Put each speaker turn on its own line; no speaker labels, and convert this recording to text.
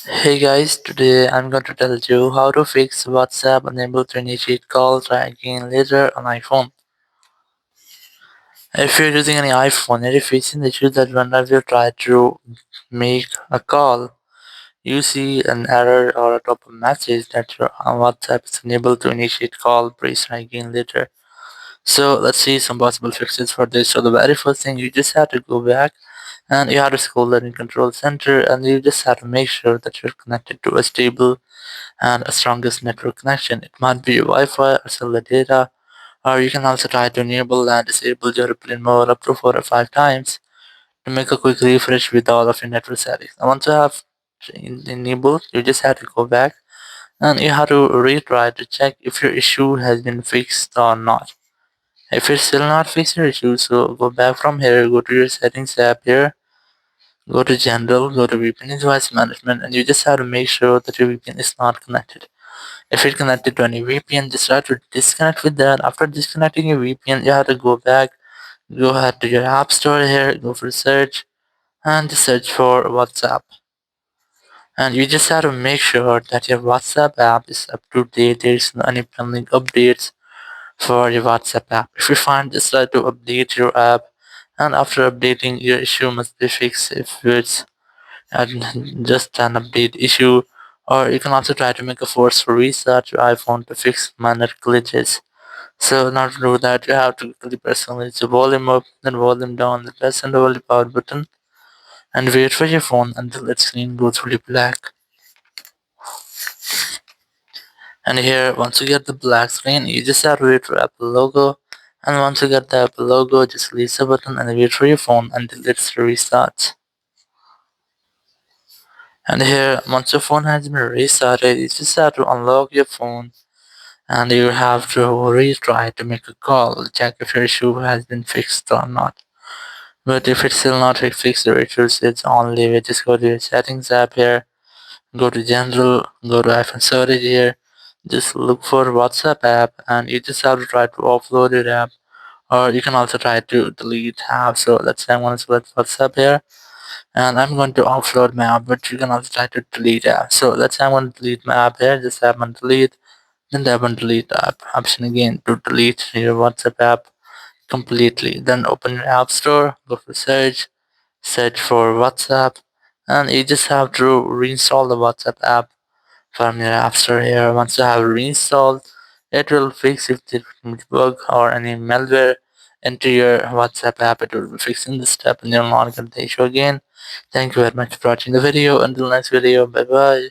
Hey guys, today I'm going to tell you how to fix WhatsApp unable to initiate call try again later on iPhone. If you're using any iPhone, you're facing the issue that whenever you try to make a call, you see an error or a top-up message that your WhatsApp is unable to initiate call, please try again later. So let's see some possible fixes for this. So the very first thing, you just have to go back and you have to scroll in control center and you just have to make sure that you're connected to a stable and a strongest network connection. It might be Wi-Fi or cellular data, or you can also try to enable and disable your airplane mode up to 4 or 5 times to make a quick refresh with all of your network settings. And once you have enabled, you just have to go back and you have to retry to check if your issue has been fixed or not. If it's still not fixed your issue, so go back from here, go to your settings tab here, go to general, go to VPN device management, and you just have to make sure that your VPN is not connected. If you're connected to any VPN, just try to disconnect with that. After disconnecting your VPN, you have to go back, go ahead to your app store here, go for search, and just search for WhatsApp. And you just have to make sure that your WhatsApp app is up to date. There's no any pending updates for your WhatsApp app. If you find, just try to update your app. And after updating, your issue must be fixed if it's just an update issue. Or you can also try to make a forceful restart your iPhone to fix minor glitches. So now to do that, you have to quickly press only the volume up, then volume down, then press and hold the power button, and wait for your phone until its screen goes fully black. And here, once you get the black screen, you just have to wait for Apple logo. And once you get the Apple logo, just release the button and wait for your phone until it restarts. And here, once your phone has been restarted, you just have to unlock your phone and you have to retry to make a call, check if your issue has been fixed or not. But if it's still not fixed, the issues, it's only we just go to your settings app here, go to general, go to iPhone storage here, just look for WhatsApp app and you just have to try to offload your app, or you can also try to delete app. So let's say I'm going to select WhatsApp here and I'm going to offload my app, but you can also try to delete app. So let's say I'm going to delete my app here, just tap on delete, then tap on delete app option again to delete your WhatsApp app completely. Then open your app store, go for search for WhatsApp, and you just have to reinstall the WhatsApp app from your app store here. Once you have reinstalled, it will fix if the bug or any malware into your WhatsApp app. It will be fixing this step and you'll not get the issue again. Thank you very much for watching the video. Until next video, bye bye.